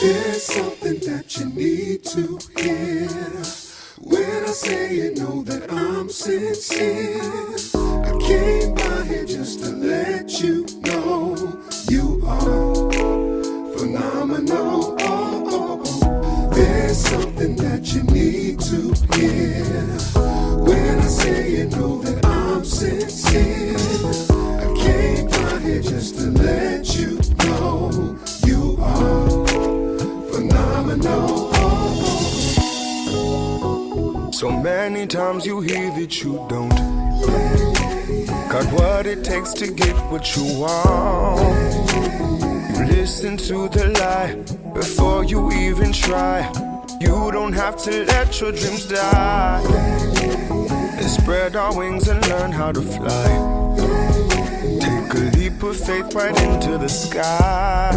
There's something that you need to hear. When I say you know that I'm sincere, I came by here just to let you know you are phenomenal. There's something that you need to hear. When I say you know that I'm sincere, I came by here just to let you know you are phenomenal. So many times you hear that you don't got what it takes to get what you want. You listen to the lie before you even try. You don't have to let your dreams die. Let's spread our wings and learn how to fly. Take a leap of faith right into the sky.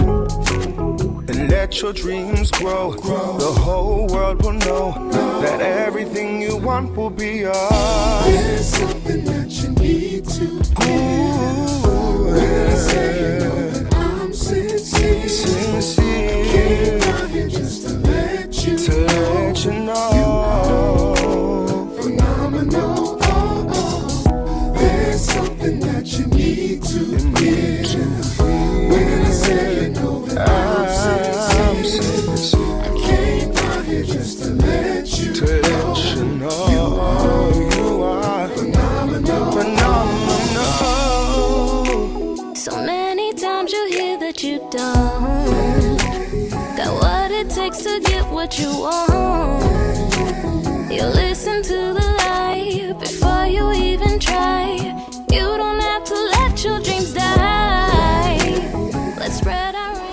And let your dreams grow. The whole world will know that everything you want will be yours. There's something that you need to hear. When I say you know that I'm sincere, I came down here just to let you know you are phenomenal. There's something that you need to hear. When I say you know that I'm sincere, I came down here just to let you know you are phenomenal. So many times you hear that you don't got what it takes to get what you want. You listen to the lie before you even try. You don't have to let your dreams die. Let's spread our wings.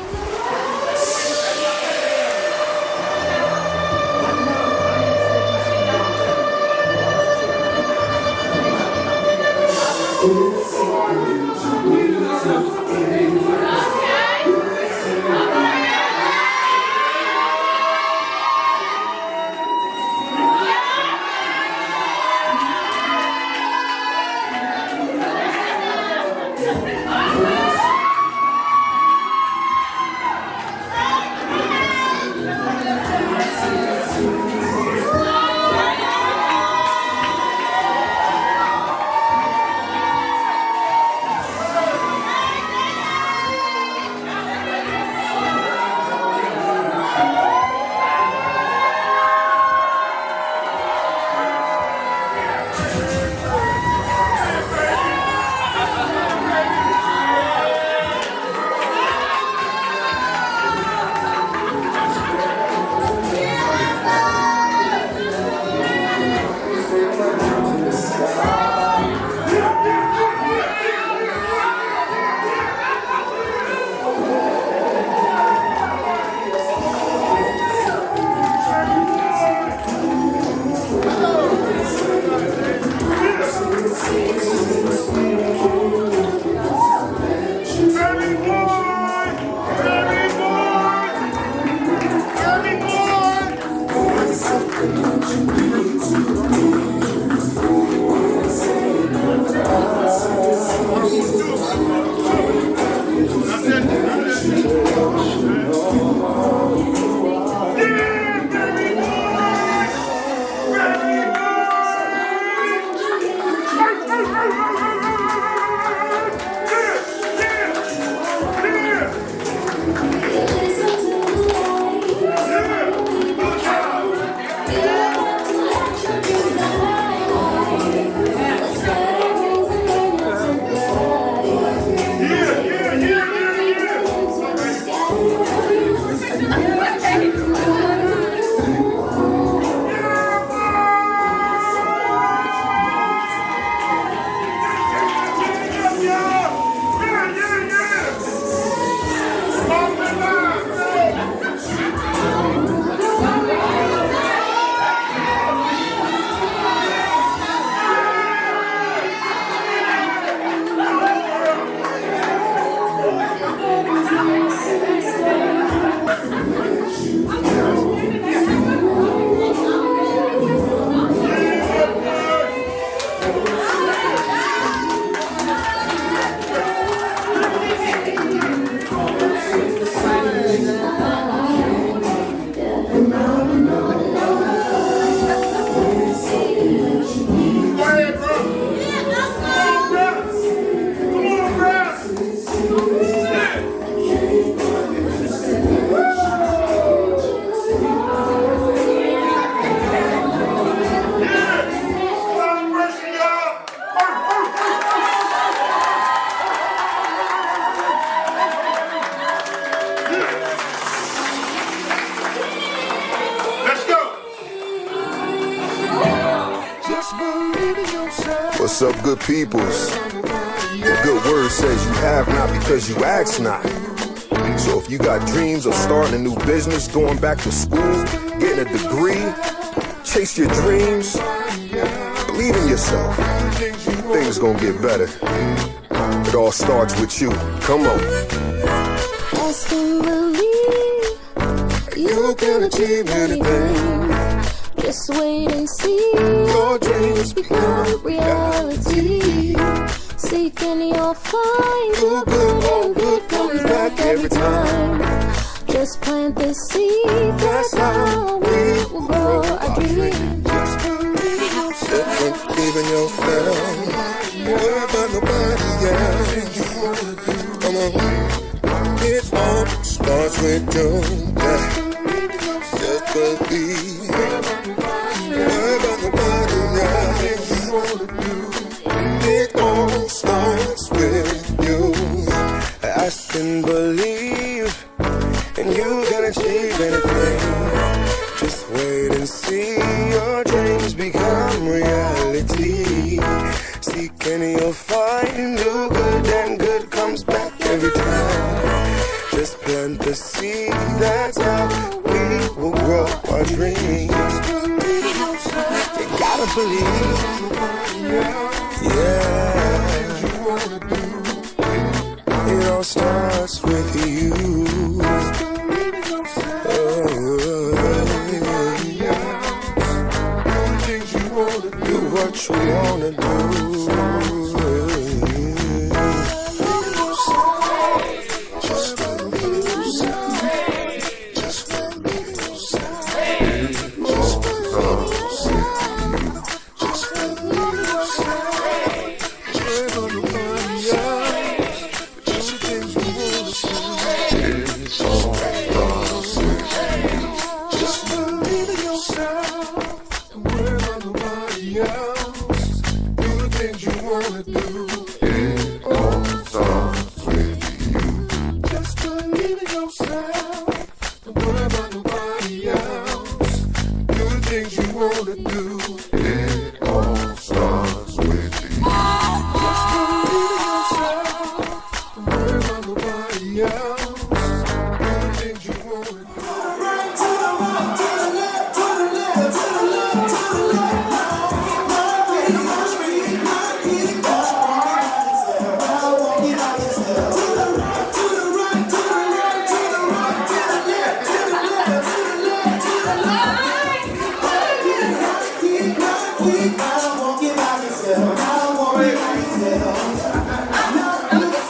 What's up, good peoples? The good word says you have not because you ask not. So if you got dreams of starting a new business, going back to school, getting a degree, chase your dreams, believe in yourself. Things gonna get better. It all starts with you. Come on. Ask and believe you can achieve anything. Just wait and see your dreams become reality. Seeking you'll find the good and good comes back every time. Just plant the seed, that's how we will grow our dreams. Just believe in yourself. Worry about nobody else. Come on. It all starts with you. Just believe. Worry about nobody else. It all starts with you. Ask and believe, and you can achieve anything. Just wait and see your dreams become reality. Seek and you'll find do good, and good comes back every time. Just plant the seed, that's how we will grow our dreams. You gotta believe, yeah. It all starts with you. Do what you wanna do.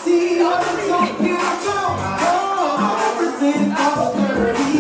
See, I'm so beautiful. Oh, I represent all 30.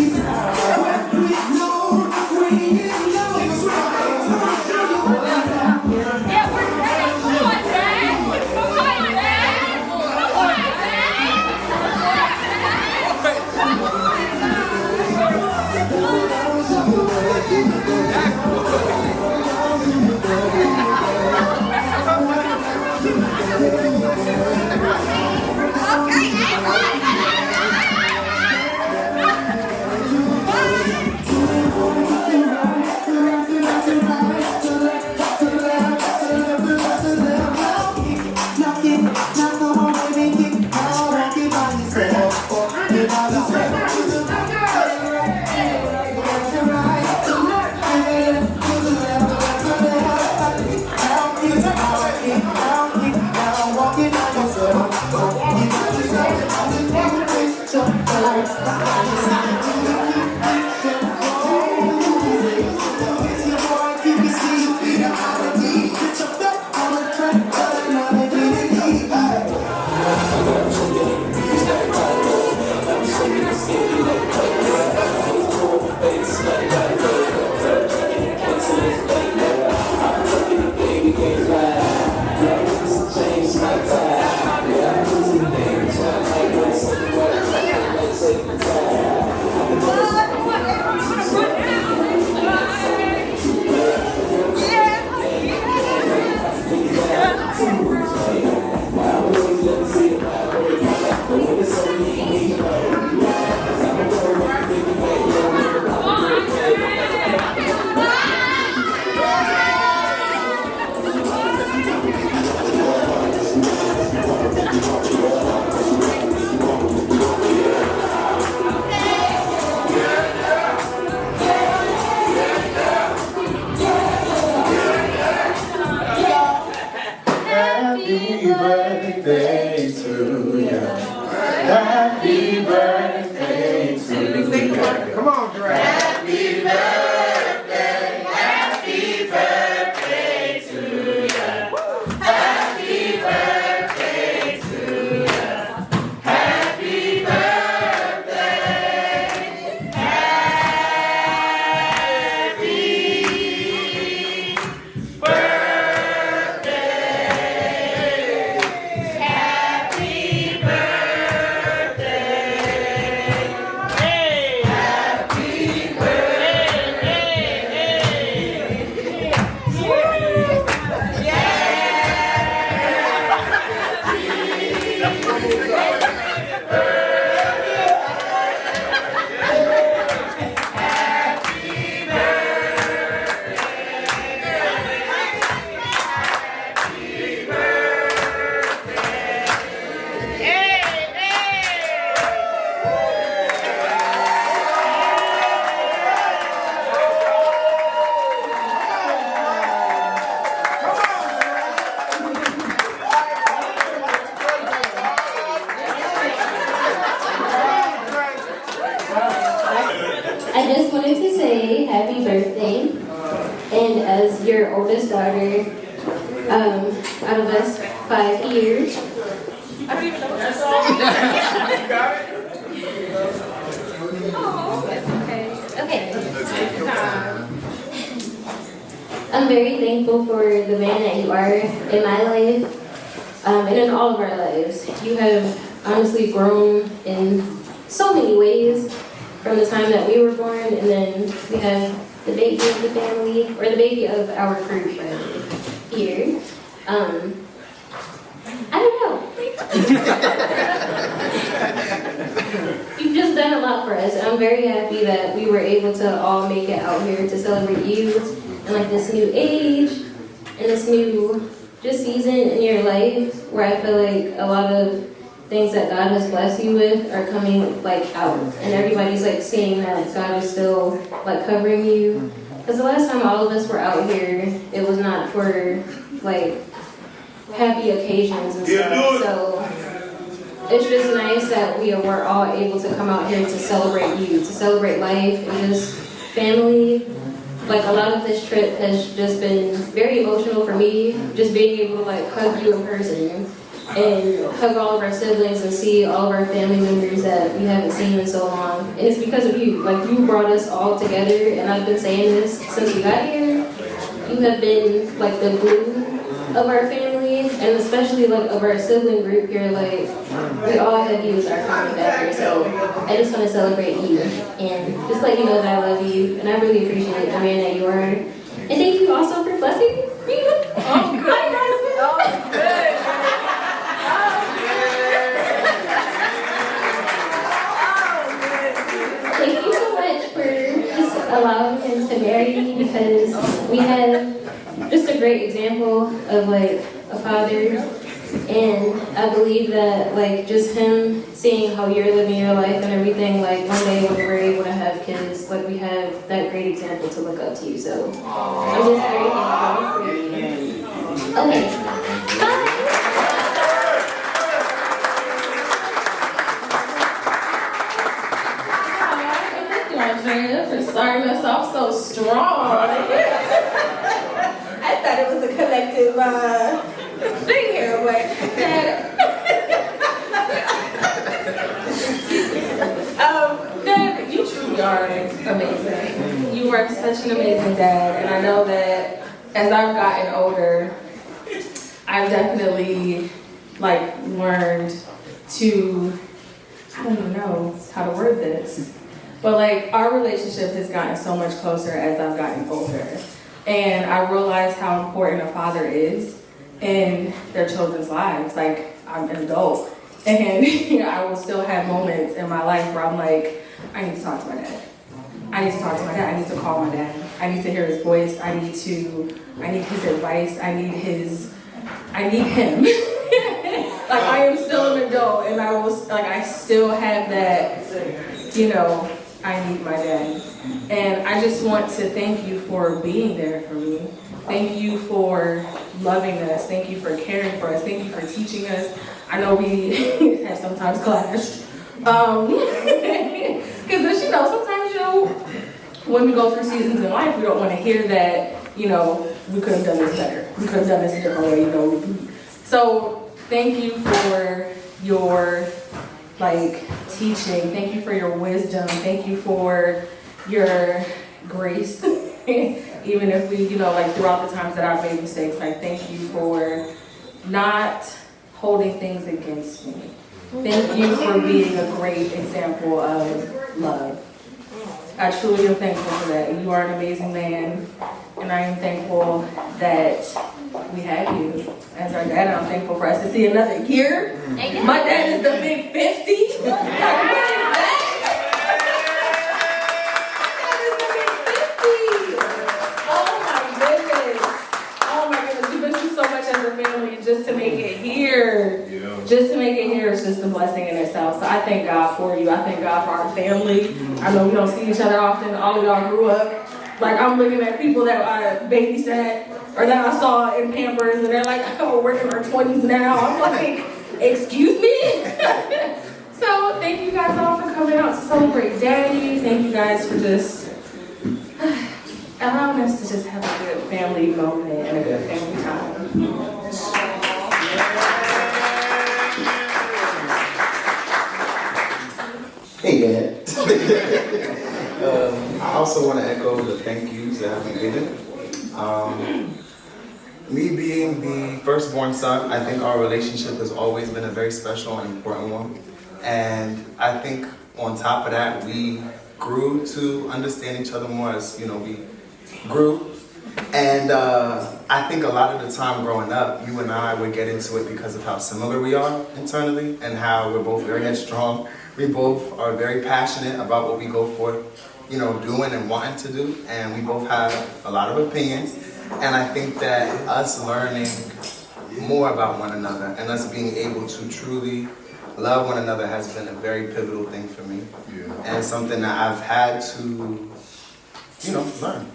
I just wanted to say happy birthday, and as your oldest daughter, out of us 5 years. I don't even know what that's Okay. I'm very thankful for the man that you are in my life, and in all of our lives. You have honestly grown in so many ways from the time that we were born, and then we have the baby of the family, or the baby of our group here. I don't know. You've just done a lot for us, and I'm very happy that we were able to all make it out here to celebrate you and like this new age and this new just season in your life where I feel like a lot of things that God has blessed you with are coming like out, and everybody's like seeing that God is still like covering you. Because the last time all of us were out here, it was not for like happy occasions and stuff. So it's just nice that we were all able to come out here to celebrate you, to celebrate life and just family. Like a lot of this trip has just been very emotional for me, just being able to like hug you in person and hug all of our siblings and see all of our family members that we haven't seen in so long. And it's because of you. Like, you brought us all together, and I've been saying this since we got here. You have been like the glue of our family, and especially like of our sibling group here. Like, we all have you as our common factor. So I just want to celebrate you and just let you know that I love you, and I really appreciate the man that you are. And thank you also for blessing me. Oh, good. Oh, good. Thank you so much for just allowing him to marry me, because we have just a great example of like a father, and I believe that like just him seeing how you're living your life and everything, like one day when we're able to have kids, like we have that great example to look up to you. So I'm just very thankful for you. Okay, bye. For starting us off so strong. I thought it was a collective thing here, but Dad, you truly are amazing. You are such an amazing dad, and I know that as I've gotten older, I've definitely like learned to, I don't even know how to word this. But like our relationship has gotten so much closer as I've gotten older. And I realize how important a father is in their children's lives. Like, I'm an adult. And I will still have moments in my life where I'm like, I need to talk to my dad. I need to talk to my dad. I need to call my dad. I need to hear his voice. I need his advice. I need him. Like, I am still an adult, and I still have that, you know, I need my dad. And I just want to thank you for being there for me. Thank you for loving us. Thank you for caring for us. Thank you for teaching us. I know we have sometimes clashed. Because, sometimes, when we go through seasons in life, we don't want to hear that, you know, we could have done this better. We could have done this a different way, you know. So thank you for your, like, teaching. Thank you for your wisdom. Thank you for your grace. Even if we, you know, like throughout the times that I've made mistakes, like thank you for not holding things against me. Thank you for being a great example of love. I truly am thankful for that. You are an amazing man, and I am thankful that we have you as our dad. I'm thankful for us to see another year. My dad is the big 50. Just to make it here, just to make it here is just a blessing in itself. So I thank God for you. I thank God for our family. I know we don't see each other often. All of y'all grew up. Like, I'm looking at people that I babysat or that I saw in Pampers, and they're like, oh, we're in our 20s now. I'm like, excuse me? So thank you guys all for coming out to celebrate Daddy. Thank you guys for just allowing us to just have a good family moment and a good family time. Hey, Dad. I also want to echo the thank yous that have been given. Me being the firstborn son, I think our relationship has always been a very special and important one. And I think on top of that, we grew to understand each other more as, you know, we grew. And I think a lot of the time growing up, you and I would get into it because of how similar we are internally and how we're both very headstrong. We both are very passionate about what we go for, you know, doing and wanting to do. And we both have a lot of opinions. And I think that us learning more about one another and us being able to truly love one another has been a very pivotal thing for me. And something that I've had to, you know, learn.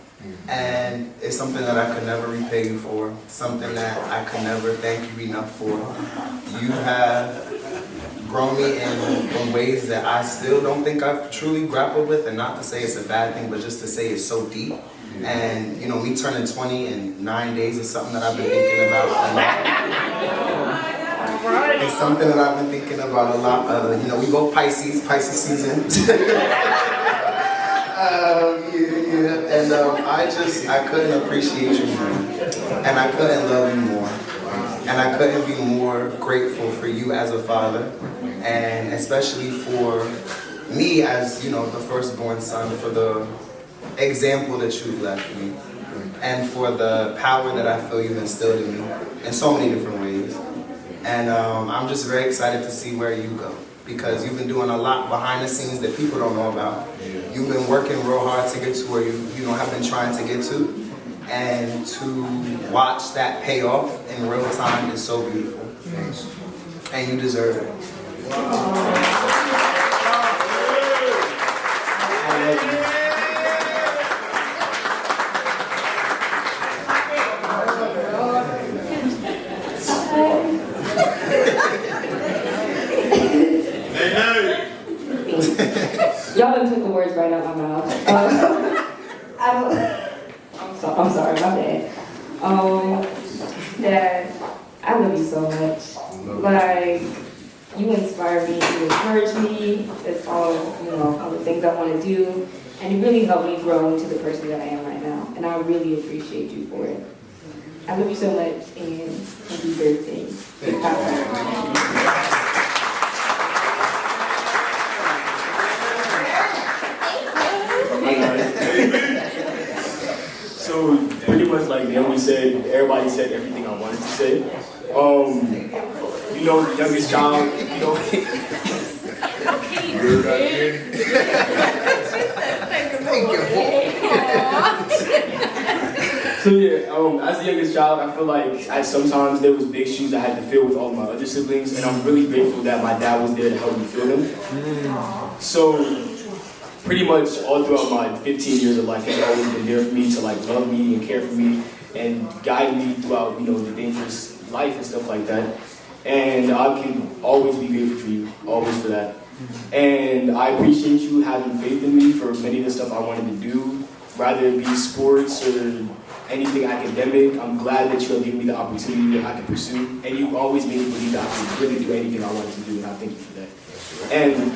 And it's something that I could never repay you for, something that I could never thank you enough for. You have grown me in ways that I still don't think I've truly grappled with, and not to say it's a bad thing, but just to say it's so deep. And, you know, me turning 20 in 9 days is something that I've been thinking about a lot. It's something that I've been thinking about a lot. You know, we both Pisces season. And I couldn't appreciate you more, and I couldn't love you more, and I couldn't be more grateful for you as a father, and especially for me as, you know, the firstborn son, for the example that you've left me, and for the power that I feel you've instilled in me in so many different ways. And I'm just very excited to see where you go, because you've been doing a lot behind the scenes that people don't know about. You've been working real hard to get to where you know, have been trying to get to. And to watch that pay off in real time is so beautiful. And you deserve it. Y'all done took the words right out my mouth. I'm sorry, my bad. Dad, I love you so much. Like, you inspire me, you encourage me. It's all, you know, all the things I want to do. And you really helped me grow into the person that I am right now. And I really appreciate you for it. I love you so much, and happy birthday. So pretty much like Naomi said, everybody said everything I wanted to say. You know, the youngest child, you know. So yeah, as the youngest child, I feel like sometimes there was big shoes I had to fill with all my other siblings, and I'm really grateful that my dad was there to help me fill them. So pretty much all throughout my 15 years of life, he's always been there for me to like love me and care for me and guide me throughout, you know, the dangerous life and stuff like that. And I can always be grateful for you, always for that. And I appreciate you having faith in me for many of the stuff I wanted to do, rather it be sports or anything academic. I'm glad that you have given me the opportunity that I can pursue. And you always made me believe that I could really do anything I wanted to do, and I thank you for that. And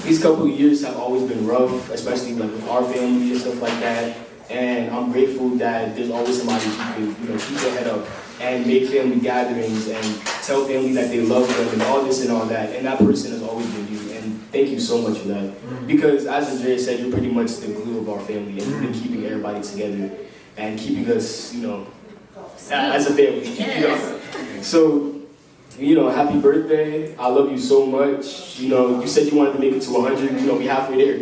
these couple of years have always been rough, especially like with our family and stuff like that. And I'm grateful that there's always somebody who can, keep their head up and make family gatherings and tell family that they love them and all this and all that. And that person has always been you. And thank you so much for that. Because as Andrea said, you're pretty much the glue of our family, and you've been keeping everybody together and keeping us, as a family. So, happy birthday. I love you so much. You said you wanted to make it to 100. We halfway there.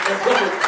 Let's go.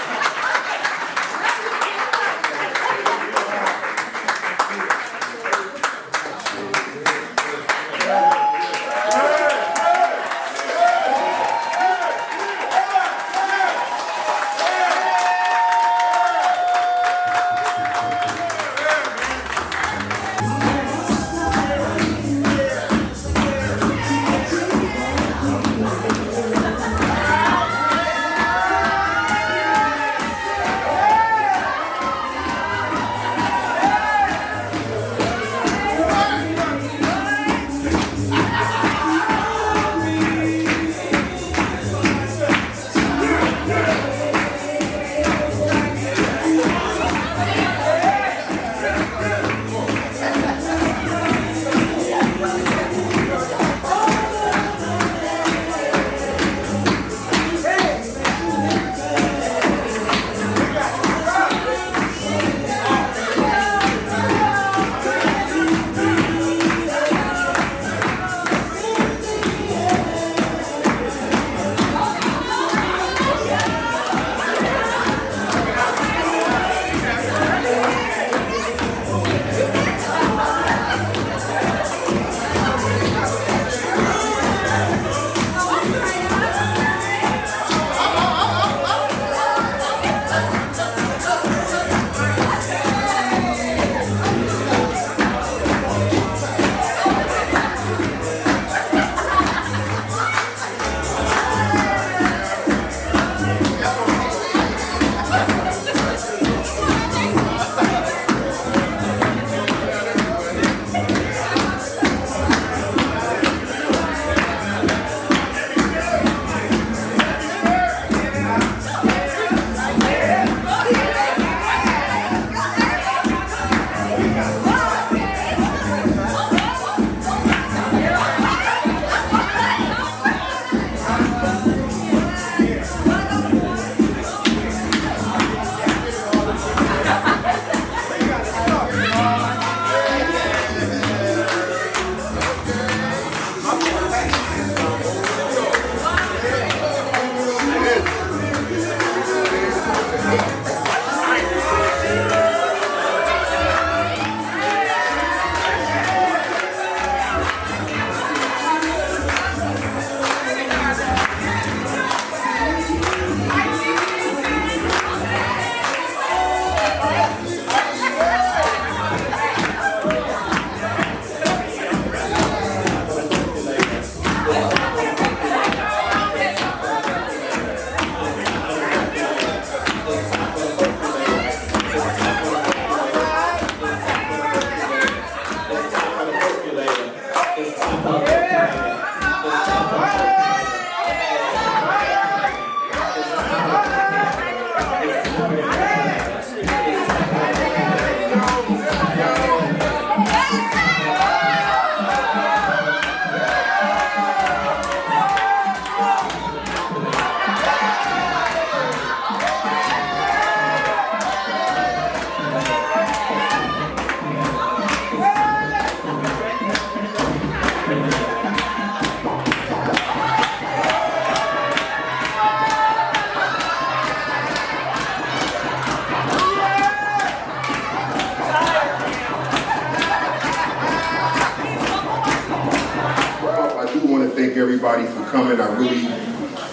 everybody for coming. I really,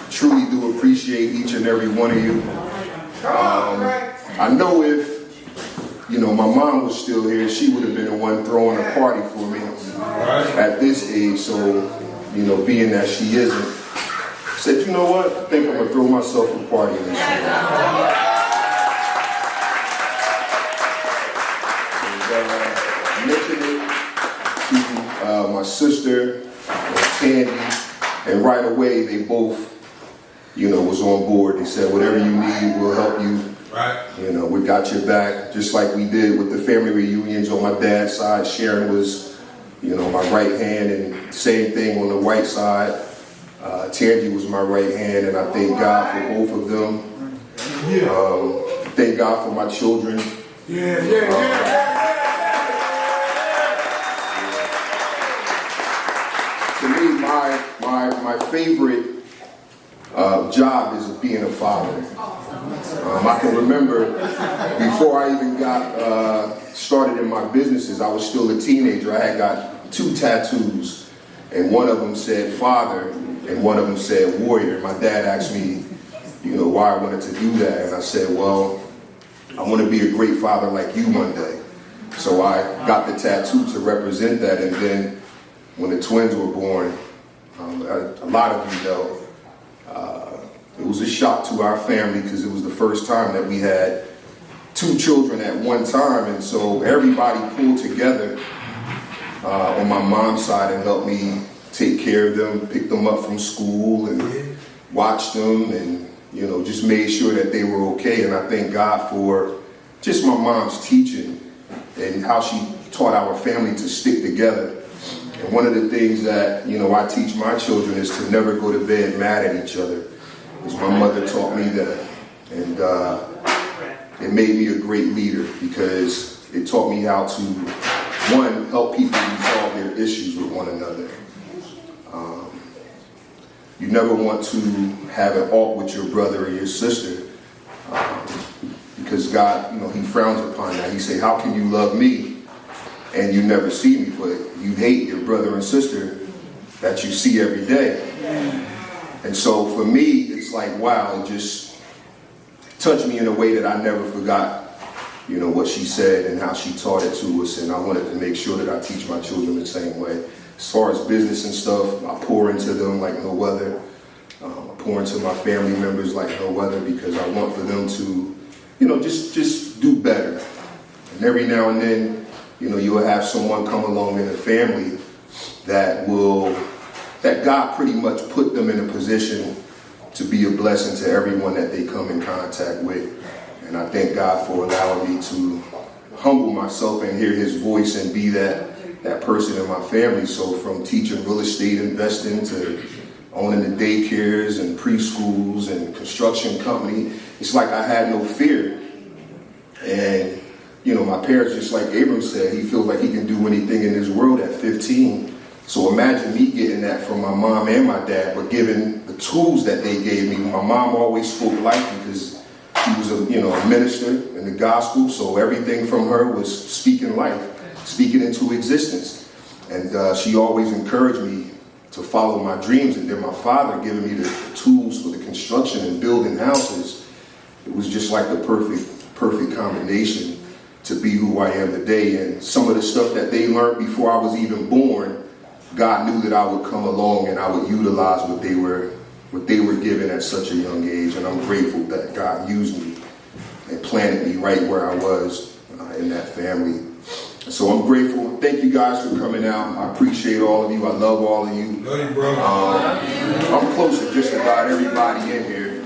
truly do appreciate each and every one of you. I know if, my mom was still here, she would have been the one throwing a party for me. at this age. So, being that she isn't, I said, you know what? I think I'm going to throw myself a party this year. And mentioned it to my sister, Candy, and right away they both, was on board. They said, whatever you need, we'll help you. Right. We got your back, just like we did with the family reunions on my dad's side. Sharon was, my right hand, and same thing on the white side. Tangi was my right hand, and I thank God for both of them. Thank God for my children. To me, my favorite job is being a father. I can remember before I even got started in my businesses, I was still a teenager. I had got 2 tattoos, and one of them said father, and one of them said warrior. My dad asked me, why I wanted to do that, and I said, well, I want to be a great father like you one day. So I got the tattoo to represent that, and then when the twins were born, a lot of you know, it was a shock to our family because it was the first time that we had 2 children at one time, and so everybody pulled together on my mom's side and helped me take care of them, pick them up from school and watch them, and just made sure that they were okay. And I thank God for just my mom's teaching and how she taught our family to stick together. And one of the things that I teach my children is to never go to bed mad at each other. Because my mother taught me that, and it made me a great leader because it taught me how to, one, help people resolve their issues with one another. You never want to have an alt with your brother or your sister because God, He frowns upon that. He say, how can you love me and you never see me, but you hate your brother and sister that you see every day? And so for me, it's like, wow, it just touched me in a way that I never forgot, what she said and how she taught it to us. And I wanted to make sure that I teach my children the same way. As far as business and stuff, I pour into them like no other. I pour into my family members like no other because I want for them to, just do better. And every now and then, you'll have someone come along in the family that God pretty much put them in a position to be a blessing to everyone that they come in contact with. And I thank God for allowing me to humble myself and hear His voice and be that person in my family. So from teaching real estate investing to owning the daycares and preschools and construction company, it's like I had no fear. And my parents, just like Abram said, he feels like he can do anything in this world at 15. So imagine me getting that from my mom and my dad, but given the tools that they gave me. My mom always spoke life because she was a minister in the gospel, so everything from her was speaking life, speaking into existence. And she always encouraged me to follow my dreams. And then my father giving me the tools for the construction and building houses. It was just like the perfect combination to be who I am today. And some of the stuff that they learned before I was even born, God knew that I would come along and I would utilize what they were given at such a young age. And I'm grateful that God used me and planted me right where I was in that family. So I'm grateful. Thank you guys for coming out. I appreciate all of you. I love all of you. Love you, bro. I'm close to just about everybody in here,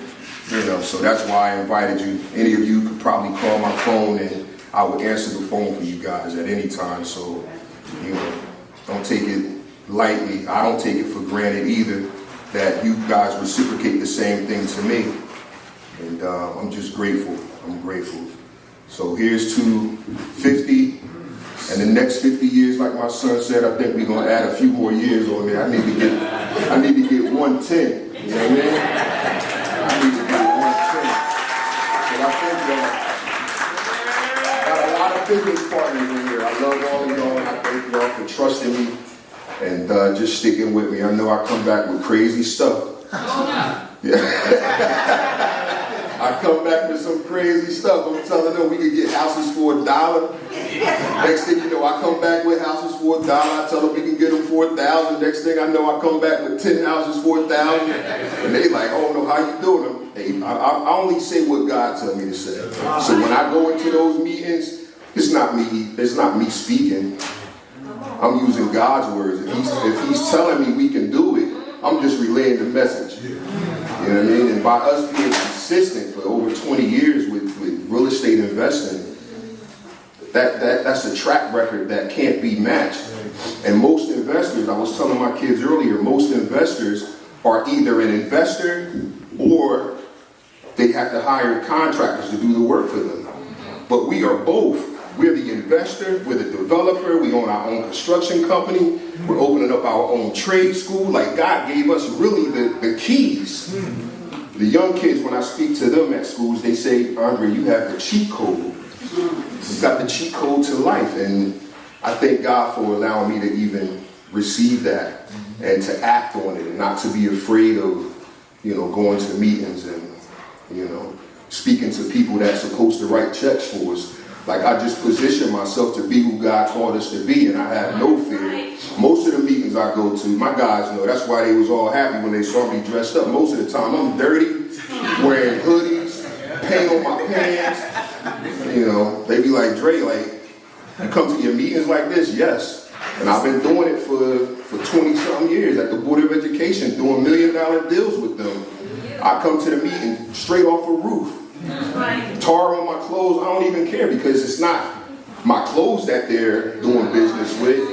so that's why I invited you. Any of you could probably call my phone and I would answer the phone for you guys at any time. So, don't take it lightly. I don't take it for granted either that you guys reciprocate the same thing to me. And I'm just grateful. I'm grateful. So here's to 50. And the next 50 years, like my son said, I think we're going to add a few more years on there. I need to get 110. You know what I mean? I need to get 110. So I think I got a lot of business partners in here. I love all of y'all, and I thank y'all for trusting me and just sticking with me. I know I come back with crazy stuff. Yeah. I I come back with some crazy stuff. I'm telling them we could get houses for $1. Next thing you know, I come back with houses for $1. I tell them we can get them for $1,000. Next thing I know, I come back with 10 houses for $1,000. And they like, oh no, how you doing them? Hey, I only say what God tells me to say. So when I go into those meetings, it's not me speaking. I'm using God's words. If he's telling me we can do it, I'm just relaying the message. You know what I mean? And by us being consistent for over 20 years with real estate investing, that's a track record that can't be matched. And most investors, I was telling my kids earlier, most investors are either an investor or they have to hire contractors to do the work for them. But we are both. We're the investor, we're the developer, we own our own construction company, we're opening up our own trade school. Like God gave us really the keys. The young kids, when I speak to them at schools, they say, Andre, you have the cheat code. You've got the cheat code to life. And I thank God for allowing me to even receive that and to act on it and not to be afraid of, going to meetings and, speaking to people that's supposed to write checks for us. Like I just position myself to be who God called us to be, and I have no fear. Most of the meetings I go to, my guys know, that's why they was all happy when they saw me dressed up. Most of the time I'm dirty, wearing hoodies, paint on my pants. They be like, Dre, like, you come to your meetings like this? Yes. And I've been doing it for 20-something years at the Board of Education, doing $1 million deals with them. I come to the meeting straight off a roof. Tar on my clothes, I don't even care because it's not my clothes that they're doing business with.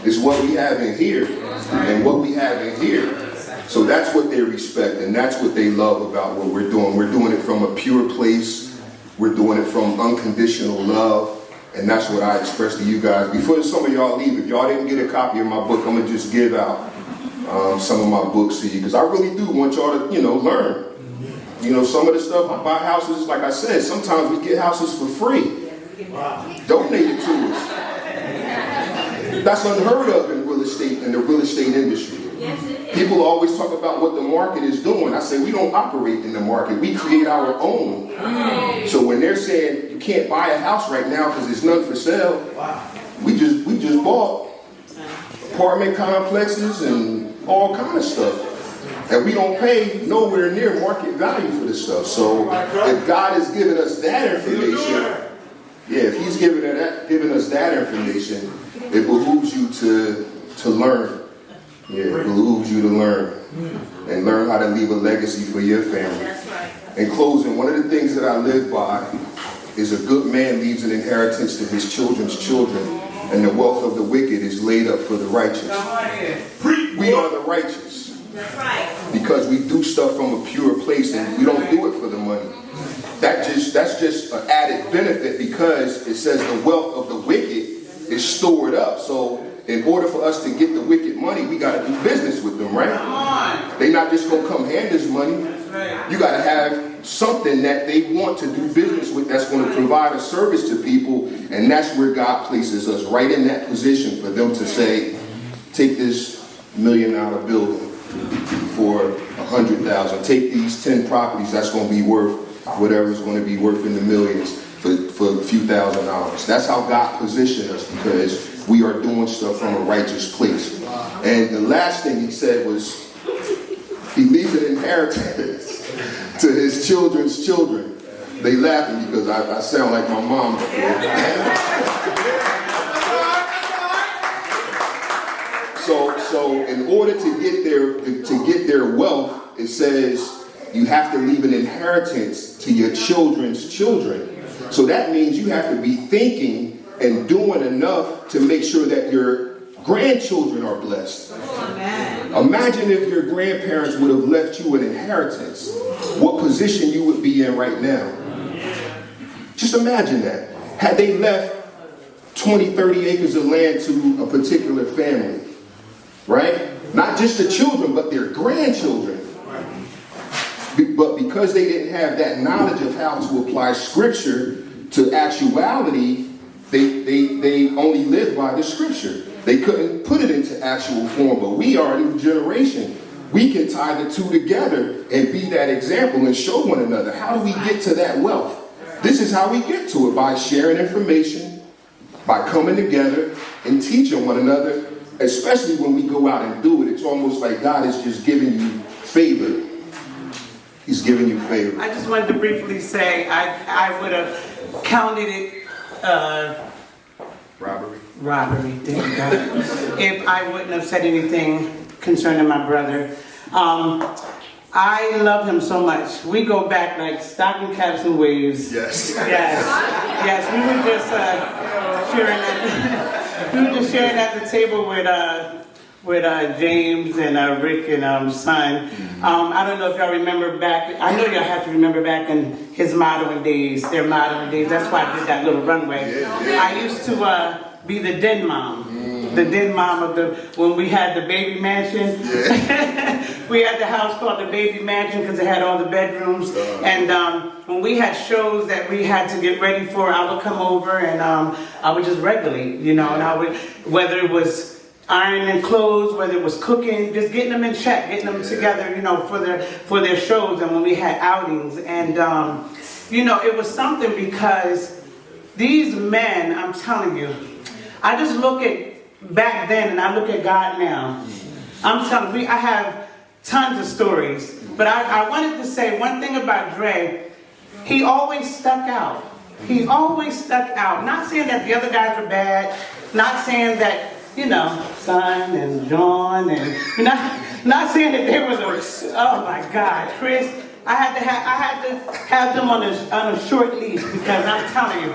It's what we have in here and what we have in here. So that's what they respect and that's what they love about what we're doing. We're doing it from a pure place. We're doing it from unconditional love. And that's what I express to you guys. Before some of y'all leave, if y'all didn't get a copy of my book, I'm going to just give out some of my books to you because I really do want y'all to, learn. Some of the stuff, I buy houses, like I said, sometimes we get houses for free. Donated to us. That's unheard of in real estate, in the real estate industry. People always talk about what the market is doing. I say we don't operate in the market. We create our own. So when they're saying you can't buy a house right now because there's none for sale, we just bought apartment complexes and all kind of stuff. And we don't pay nowhere near market value for this stuff. So if God has given us that information, if he's given us that information, it behooves you to learn. It behooves you to learn. And learn how to leave a legacy for your family. In closing, one of the things that I live by is a good man leaves an inheritance to his children's children, and the wealth of the wicked is laid up for the righteous. We are the righteous. Because we do stuff from a pure place and we don't do it for the money. That's just an added benefit because it says the wealth of the wicked is stored up. So in order for us to get the wicked money, we got to do business with them, right? They're not just going to come hand us money. You got to have something that they want to do business with that's going to provide a service to people. And that's where God places us, right in that position for them to say, take this $1 million building for $100,000. Take these 10 properties that's going to be worth whatever it's going to be worth in the millions for a few $1,000s. That's how God positioned us because we are doing stuff from a righteous place. And the last thing he said was he leaves an inheritance to his children's children. They laughing because I sound like my mom. So in order to get their wealth, it says you have to leave an inheritance to your children's children. So that means you have to be thinking and doing enough to make sure that your grandchildren are blessed. Imagine if your grandparents would have left you an inheritance, what position you would be in right now. Just imagine that. Had they left 20, 30 acres of land to a particular family, right? Not just the children, but their grandchildren. But because they didn't have that knowledge of how to apply scripture to actuality, they only lived by the scripture. They couldn't put it into actual form. But we are a new generation. we can tie the two together and be that example and show one another. How do we get to that wealth? This is how we get to it, by sharing information, by coming together and teaching one another, especially when we go out and do it. It's almost like God is just giving you favor. He's giving you favor. I just wanted to briefly say I would have counted it robbery, thank God, if I wouldn't have said anything concerning my brother. I love him so much. We go back like stocking caps and waves. Yes. Yes. We were just sharing at we were just sharing at the table with James and Rick and son. I don't know if y'all remember back. I know y'all have to remember back in his modeling days. Their modeling days. That's why I did that little runway. I used to be the den mom. The den mom of when we had the baby mansion. We had the house called the baby mansion because it had all the bedrooms. And when we had shows that we had to get ready for, I would come over and I would just regulate, and I would, whether it was ironing clothes, whether it was cooking, just getting them in check, getting them together, for their shows and when we had outings. And it was something because these men, I'm telling you, I just look at back then and I look at God now. I'm telling you, I have tons of stories, but I wanted to say one thing about Dre. He always stuck out. He always stuck out. Not saying that the other guys were bad, not saying that, Son and John, and not saying that they were oh my God, Chris. I had to have them on a short leash because I'm telling you,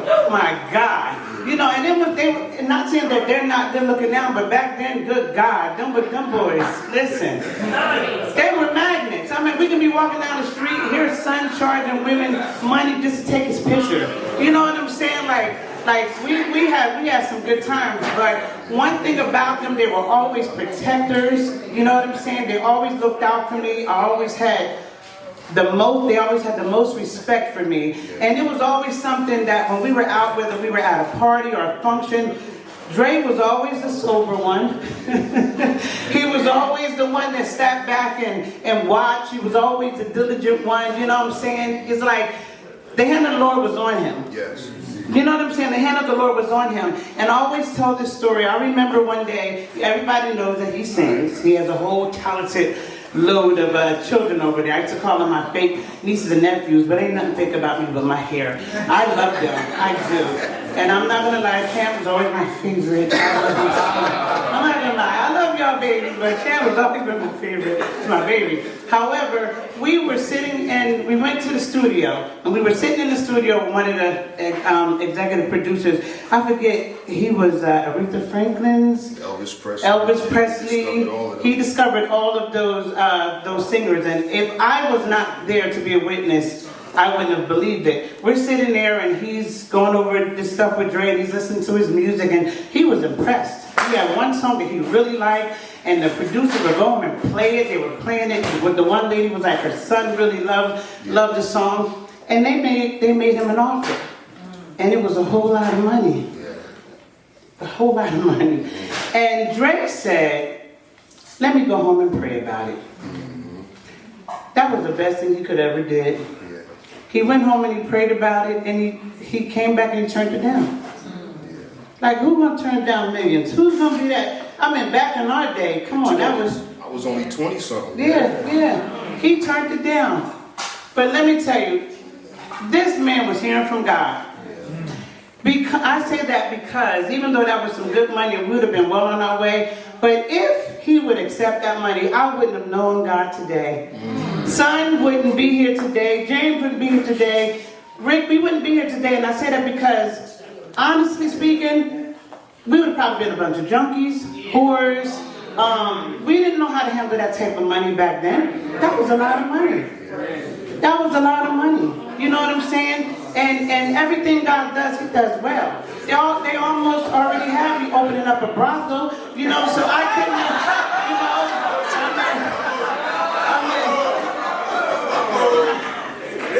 oh my God. And then they were not saying that they're looking down, but back then, good God, them boys, listen, they were magnets. I mean, we can be walking down the street, here's son charging women money just to take his picture. You know what I'm saying? Like we had some good times, but one thing about them, they were always protectors. You know what I'm saying? They always looked out for me. I always had they always had the most respect for me. And it was always something that when we were out, whether we were at a party or a function, Dre was always the sober one. He was always the one that sat back and watched. He was always the diligent one. You know what I'm saying? It's like the hand of the Lord was on him. Yes. You know what I'm saying? The hand of the Lord was on him. And I always tell this story. I remember one day, everybody knows that he sings. He has a whole talented load of children over there. I used to call them my fake nieces and nephews, but ain't nothing fake about me but my hair. I love them. I do. And I'm not gonna lie, Cam was always my favorite. I love him so much. I'm not gonna lie, I love y'all babies, but Cam was always been my favorite. It's my baby. However, we were sitting and we went to the studio, and we were sitting in the studio with one of the executive producers. I forget, he was Aretha Franklin's. Elvis Presley. He discovered all of those singers, and if I was not there to be a witness, I wouldn't have believed it. We're sitting there and he's going over this stuff with Dre and he's listening to his music and he was impressed. He had one song that he really liked and the producer would go home and play it. They were playing it. The one lady was like, her son really loved the song. And they made him an offer. And it was a whole lot of money. A whole lot of money. And Dre said, let me go home and pray about it. That was the best thing he could ever did. He went home and he prayed about it, and he came back and he turned it down. Like, who's gonna turn down millions? Who's gonna do that? I mean, back in our day, come on, that was... I was only 20-something. Yeah. He turned it down. But let me tell you, this man was hearing from God. Because I say that because even though that was some good money, we would have been well on our way. But if he would accept that money, I wouldn't have known God today. Son wouldn't be here today. James wouldn't be here today. Rick, we wouldn't be here today. And I say that because, honestly speaking, we would have probably been a bunch of junkies, whores. We didn't know how to handle that type of money back then. That was a lot of money. That was a lot of money. You know what I'm saying? And everything God does, he does well. They almost already have you opening up a brothel, so I couldn't,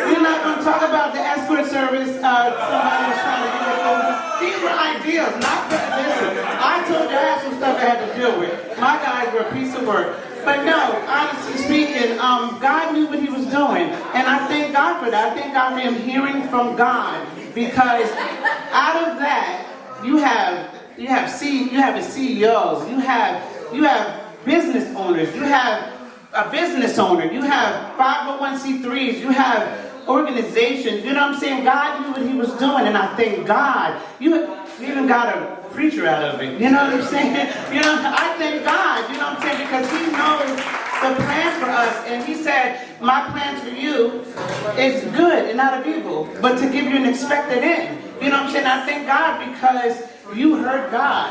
we're not going to talk about the escort service somebody was trying to get over. These were ideas, not listen. I told you I had some stuff I had to deal with. My guys were a piece of work. But no, honestly speaking, God knew what he was doing. And I thank God for that. I thank God for him hearing from God. Because out of that, you have the CEOs, you have business owners, you have a business owner, you have 501c3s, you have organizations, you know what I'm saying? God knew what he was doing, and I thank God. You even got a preacher out of it, you know what I'm saying? You know, I thank God, you know what I'm saying? Because he knows the plan for us, and he said, my plans for you is good and not of evil, but to give you an expected end. You know what I'm saying? I thank God because you heard God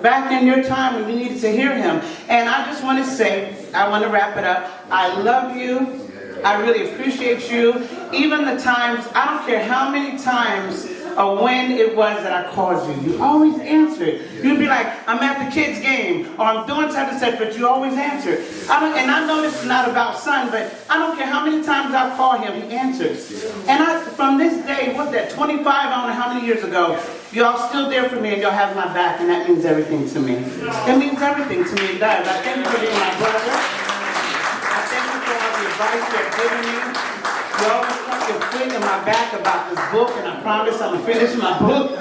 back in your time when you needed to hear him. And I just want to say, I want to wrap it up. I love you. I really appreciate you. Even the times, I don't care how many times or when it was that I called you, you always answered. You'd be like, I'm at the kids' game, or I'm doing such and such, but you always answer. And I know this is not about son, but I don't care how many times I call him, he answers. And from this day, what's that, 25, I don't know how many years ago, y'all still there for me and y'all have my back, and that means everything to me. It means everything to me, it does. I thank you for being my brother. I thank you for all the advice you have given me. You always put your foot in my back about this book, and I promise I'm going to finish my book.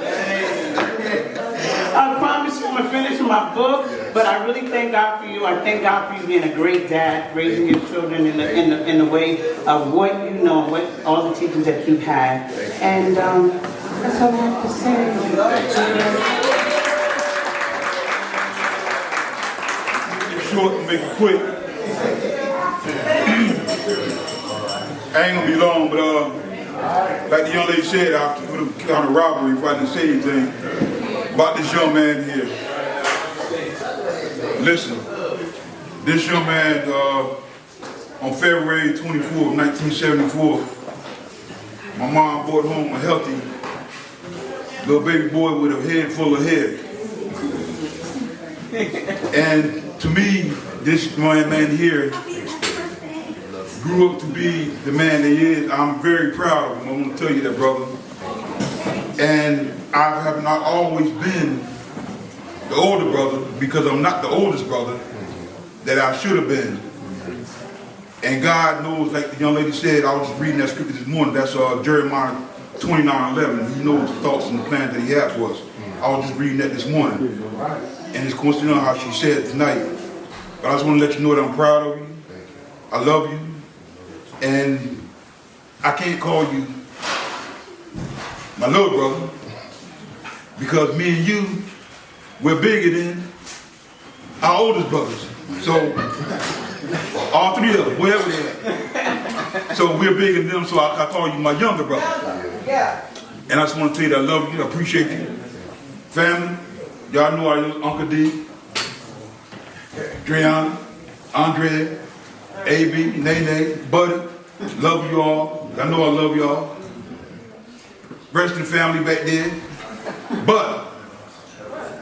I promise you I'm going to finish my book, but I really thank God for you. I thank God for you being a great dad, raising your children in the way of what you know, what all the teachings that you've had. And that's all I have to say. Short and make it quick. I ain't gonna be long, but like the young lady said, I would have counted robbery if I didn't say anything about this young man here. Listen, this young man on February 24th, 1974, my mom brought home a healthy little baby boy with a head full of hair. And to me, this man here grew up to be the man that he is. I'm very proud of him. I want to tell you that, brother. And I have not always been the older brother, because I'm not the oldest brother that I should have been. And God knows, like the young lady said, I was just reading that scripture this morning, that's Jeremiah 29:11. He knows the thoughts and the plans that he has for us. I was just reading that this morning. And it's coincidental how she said it tonight. But I just want to let you know that I'm proud of you. I love you. And I can't call you my little brother, because me and you, we're bigger than our oldest brothers. So, all three of them, wherever they're at. So we're bigger than them, so I call you my younger brother. And I just want to tell you that I love you, I appreciate you. Family, y'all know I love Uncle D, Dreon, Andre, AB, Nene, Buddy. Love you all. I know I love y'all. Rest of the family back there. But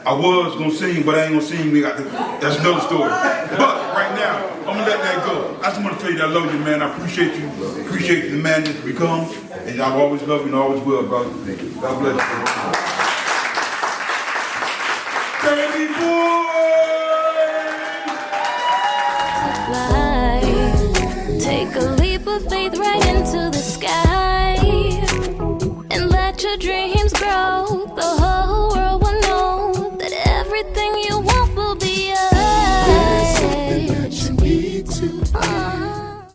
I was gonna sing, but I ain't gonna sing. That's another story. But right now, I'm gonna let that go. I just want to tell you that I love you, man. I appreciate you. Appreciate the man that you become. And I've always loved you and always will, brother. God bless you. Baby boy! Take a leap of faith right into the sky and let your dream